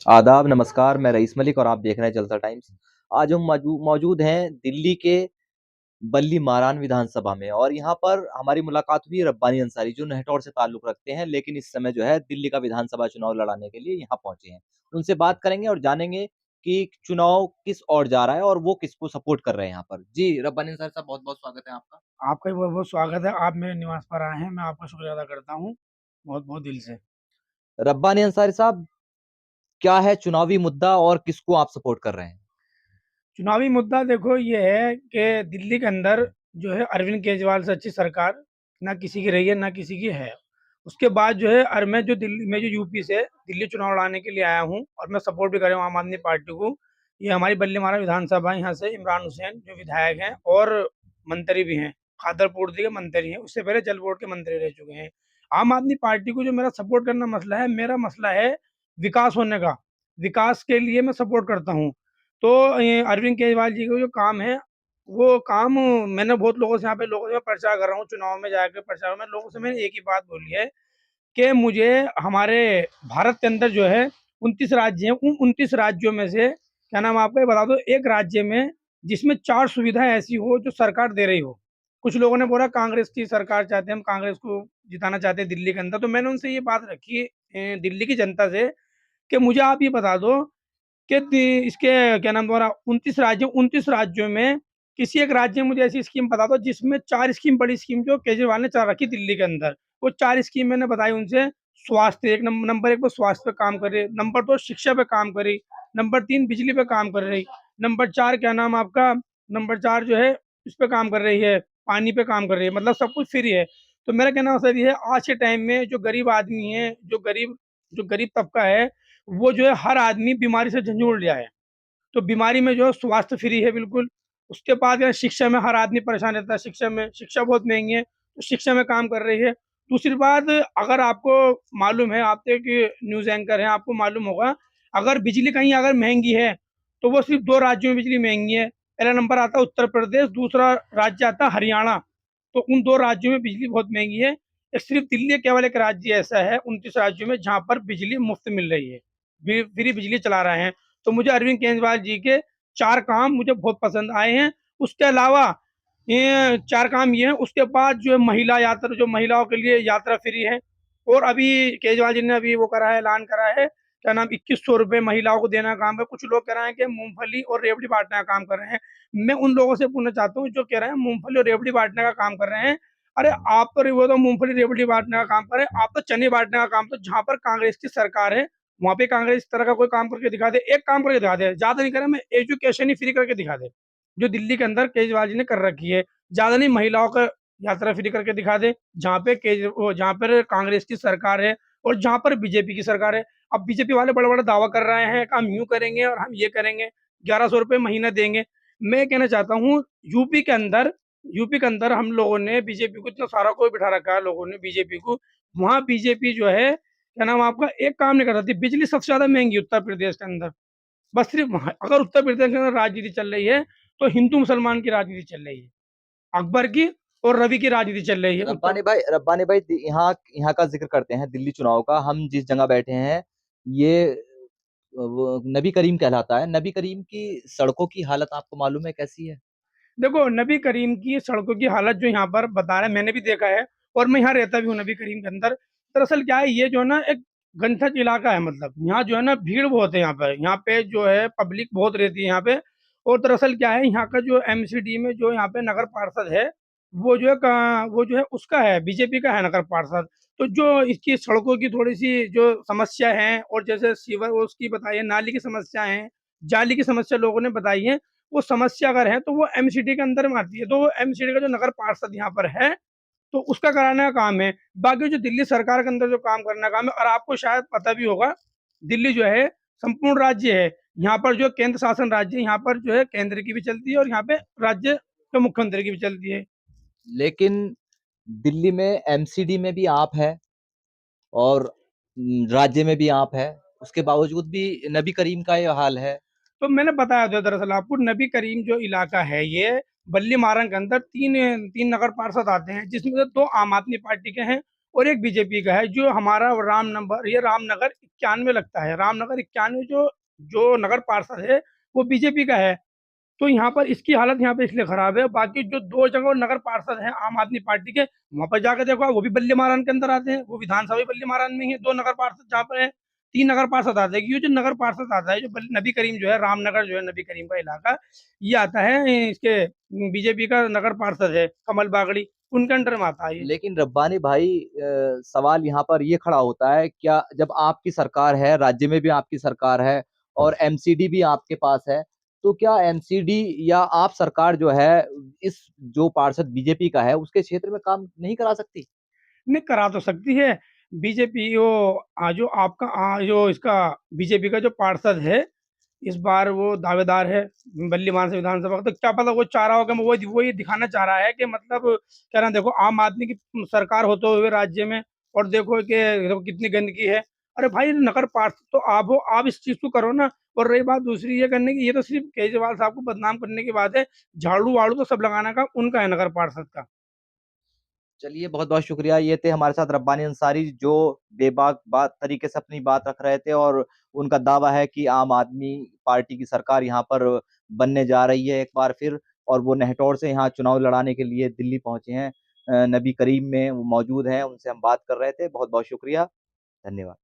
आदाब, नमस्कार, मैं रईस मलिक और आप देख रहे हैं जलसा टाइम्स। आज हम मौजूद हैं दिल्ली के बल्ली मारान विधानसभा में और यहाँ पर हमारी मुलाकात हुई रब्बानी अंसारी जो नेहटौर से ताल्लुक रखते हैं, लेकिन इस समय जो है दिल्ली का विधानसभा चुनाव लड़ाने के लिए यहाँ पहुंचे हैं। उनसे बात करेंगे और जानेंगे कि चुनाव किस ओर जा रहा है और वो किसको सपोर्ट कर रहे हैं यहाँ पर। जी, रब्बानी अंसारी साहब, बहुत-बहुत स्वागत है आपका। आपका भी बहुत-बहुत स्वागत है। आप मेरे निवास पर आए हैं, मैं आपका शुक्रिया अदा करता हूँ, बहुत-बहुत दिल से। रब्बानी अंसारी साहब, क्या है चुनावी मुद्दा और किसको आप सपोर्ट कर रहे हैं? चुनावी मुद्दा देखो ये है कि दिल्ली के अंदर जो है अरविंद केजरीवाल से अच्छी सरकार ना किसी की रही है, ना किसी की है। उसके बाद जो है मैं जो यूपी से दिल्ली चुनाव लड़ाने के लिए आया हूँ और मैं सपोर्ट भी कर रहा हूँ आम आदमी पार्टी को। ये हमारी बल्लीमारा विधानसभा है, यहाँ से इमरान हुसैन जो विधायक हैं और मंत्री भी हैं, खादरपूर्ति के मंत्री हैं, उससे पहले जल बोर्ड के मंत्री रह चुके हैं। आम आदमी पार्टी को जो मेरा सपोर्ट करना मसला है, मेरा मसला है विकास होने का। विकास के लिए मैं सपोर्ट करता हूँ। तो अरविंद केजरीवाल जी का जो काम है, वो काम मैंने बहुत लोगों से मैं प्रचार कर रहा हूँ, चुनाव में जाके प्रचार में लोगों से मैंने एक ही बात बोली है कि मुझे हमारे भारत के अंदर जो है 29 राज्य हैं, उन 29 राज्यों में से क्या नाम आपको ये बता दो, एक राज्य में जिसमें 4 सुविधाएँ ऐसी हो जो सरकार दे रही हो। कुछ लोगों ने बोला कांग्रेस की सरकार चाहते हैं, हम कांग्रेस को जिताना चाहते हैं दिल्ली के अंदर, तो मैंने उनसे ये बात रखी दिल्ली की जनता से कि मुझे आप ये बता दो कि इसके क्या नाम द्वारा 29 राज्यों में किसी एक राज्य में मुझे ऐसी स्कीम बता दो जिसमें 4 स्कीम बड़ी स्कीम जो केजरीवाल ने चला रखी दिल्ली के अंदर। वो 4 स्कीम मैंने बताई उनसे। स्वास्थ्य एक नंबर 1 पे स्वास्थ्य पे काम कर रही है, नंबर 2 शिक्षा पे काम कर रही, नंबर 3 बिजली पे काम कर रही, नंबर 4 क्या नाम आपका नंबर 4 जो है इस पे काम कर रही है, पानी पे काम कर रही है, मतलब सब कुछ फ्री है। तो मेरा कहना मतलब ये है आज के टाइम में जो गरीब आदमी है, जो गरीब तबका है, वो जो है हर आदमी बीमारी से झंझोड़ लिया है। तो बीमारी में जो है स्वास्थ्य फ्री है बिल्कुल। उसके बाद है शिक्षा में हर आदमी परेशान रहता है, शिक्षा बहुत महँगी है, तो शिक्षा में काम कर रही है। दूसरी बात, अगर आपको मालूम है, आप तो एक न्यूज़ एंकर हैं, आपको मालूम होगा, अगर बिजली कहीं अगर महँगी है, तो वो सिर्फ़ 2 राज्यों में बिजली महँगी है। पहला नंबर आता है उत्तर प्रदेश, दूसरा राज्य आता है हरियाणा। तो उन 2 राज्यों में बिजली बहुत महँगी है। एक सिर्फ़ दिल्ली केवल एक राज्य ऐसा है 29 राज्यों में जहाँ पर बिजली मुफ़्त मिल रही है। फ्री बिजली चला रहे हैं। तो मुझे अरविंद केजरीवाल जी के 4 काम मुझे बहुत पसंद आए हैं। उसके अलावा ये 4 काम ये हैं, उसके बाद जो है महिला यात्रा, जो महिलाओं के लिए यात्रा फ्री है। और अभी केजरीवाल जी ने अभी वो करा है, ऐलान करा है, क्या नाम, ₹2100 महिलाओं को देने का काम है। कुछ लोग कह रहे हैं कि मूँगफली और रेवड़ी बाँटने का काम कर रहे हैं। मैं उन लोगों से पूछना चाहता हूँ जो कह रहे हैं मूँगफली और रेवड़ी बाँटने का काम कर रहे हैं। अरे आप तो वो तो मूँगफली रेवड़ी बाँटने का काम कर रहे हैं, आप तो चने बाँटने का काम, तो जहाँ पर कांग्रेस की सरकार है वहाँ पे कांग्रेस इस तरह का कोई काम करके दिखा दे, एक काम करके दिखा दे, ज़्यादा नहीं करे, मैं एजुकेशन ही फ्री करके दिखा दे, जो दिल्ली के अंदर केजरीवाल जी ने कर रखी है। ज़्यादा नहीं, महिलाओं का यात्रा फ्री करके दिखा दे, जहाँ पर कांग्रेस की सरकार है और जहाँ पर बीजेपी की सरकार है। अब बीजेपी वाले बड़ा-बड़ा दावा कर रहे हैं कि हम यूँ करेंगे और हम ये करेंगे, ₹1100 महीना देंगे। मैं कहना चाहता हूँ यूपी के अंदर यूपी के अंदर हम लोगों ने बीजेपी को इतना सारा कोई बिठा रखा है लोगों ने बीजेपी को, वहाँ बीजेपी जो है क्या नाम आपका एक काम नहीं कर सकती। बिजली सबसे ज़्यादा महँगी है उत्तर प्रदेश के अंदर। बस सिर्फ़ अगर उत्तर प्रदेश के अंदर राजनीति चल रही है, तो हिंदू-मुसलमान की राजनीति चल रही है। अकबर की और रवि की राजनीति चल रही है उत्तर। रब्बानी भाई, यहाँ यहाँ का जिक्र करते हैं दिल्ली चुनाव का। हम जिस जगह बैठे हैं, ये वो नबी करीम कहलाता है। नबी करीम की सड़कों की हालत आपको मालूम है कैसी है? देखो, नबी करीम की सड़कों की हालत जो यहाँ पर बता रहे हैं, मैंने भी देखा है और मैं यहाँ रहता भी हूँ नबी करीम के अंदर। दरअसल क्या है, ये जो है ना एक गंथक इलाका है, मतलब यहाँ जो है ना भीड़ बहुत है यहाँ पे। यहाँ पे जो है पब्लिक बहुत रहती है यहाँ पे। और दरअसल क्या है, यहाँ का जो एमसीडी में जो यहाँ पे नगर पार्षद है, वो जो है उसका है, बीजेपी का है नगर पार्षद। तो जो इसकी सड़कों की थोड़ी-सी जो समस्या है और जैसे सीवर उसकी बताई है, नाली की समस्या है, जाली की समस्या लोगों ने बताई है, वो समस्या अगर है तो वो एमसीडी के अंदर में आती है। तो वो एमसीडी का जो नगर पार्षद यहाँ पर है, तो उसका कराने का काम है। बाकी जो दिल्ली सरकार के अंदर जो काम करने का काम है, और आपको शायद पता भी होगा, दिल्ली जो है संपूर्ण राज्य है। यहाँ पर जो केंद्र शासन राज्य है, यहाँ पर जो है केंद्र की भी चलती है और यहाँ पे राज्य के मुख्यमंत्री की भी चलती है। लेकिन दिल्ली में एमसीडी में भी आप है और राज्य में भी आप है, उसके बावजूद भी नबी करीम का ये हाल है। तो मैंने बताया था दरअसल आपको, नबी करीम जो इलाका है ये बल्ली मारन के अंदर तीन नगर पार्षद आते हैं, जिसमें से 2 आम आदमी पार्टी के हैं और 1 बीजेपी का है, जो हमारा रामनगर 91 लगता है, रामनगर 91 जो जो नगर पार्षद है, वो बीजेपी का है। तो यहाँ पर इसकी हालत यहाँ पे इसलिए खराब है। बाकी जो 2 जगह नगर पार्षद हैं आम आदमी पार्टी के, वहाँ पर जाकर देखो आप, वो भी बल्ली महाराज के अंदर आते हैं। वो विधानसभा भी बल्ली महाराज में ही है, 2 नगर पार्षद जहाँ पर है, 3 नगर पार्षद आते हैं। ये जो नगर पार्षद आता है, जो नबी करीम जो है, रामनगर जो है नबी करीम का इलाका, ये आता है इसके बीजेपी का नगर पार्षद है, कमल बागड़ी, उनके अंडर में आता है ये। लेकिन रब्बानी भाई, सवाल यहाँ पर ये खड़ा होता है, क्या जब आपकी सरकार है, राज्य में भी आपकी सरकार है और एमसीडी भी आपके पास है, तो क्या एमसीडी या आप सरकार जो है इस जो पार्षद बीजेपी का है उसके क्षेत्र में काम नहीं करा सकती? नहीं, करा तो सकती है बीजेपी। वो जो आपका जो इसका बीजेपी का जो पार्षद है, इस बार वो दावेदार है बल्ली मानसा विधानसभा का। तो क्या पता वो चाह रहा होगा, वो ये दिखाना चाह रहा है कि मतलब क्या ना, देखो आम आदमी की सरकार होते हुए राज्य में, और देखो कि देखो कितनी गंदगी है। अरे भाई, नगर पार्षद तो आप हो, आप इस चीज को करो ना। और रही बात दूसरी ये करने की, ये तो सिर्फ केजरीवाल साहब को बदनाम करने की बात है। झाड़ू वाड़ू तो सब लगाना का उनका है, नगर पार्षद का। चलिए, बहुत बहुत शुक्रिया। ये थे हमारे साथ रब्बानी अंसारी, जो बेबाक बात तरीके से अपनी बात रख रहे थे, और उनका दावा है कि आम आदमी पार्टी की सरकार यहाँ पर बनने जा रही है एक बार फिर। और वो नेहटौर से यहाँ चुनाव लड़ाने के लिए दिल्ली पहुंचे हैं। नबी करीम में वो मौजूद हैं, उनसे हम बात कर रहे थे। बहुत बहुत शुक्रिया। धन्यवाद।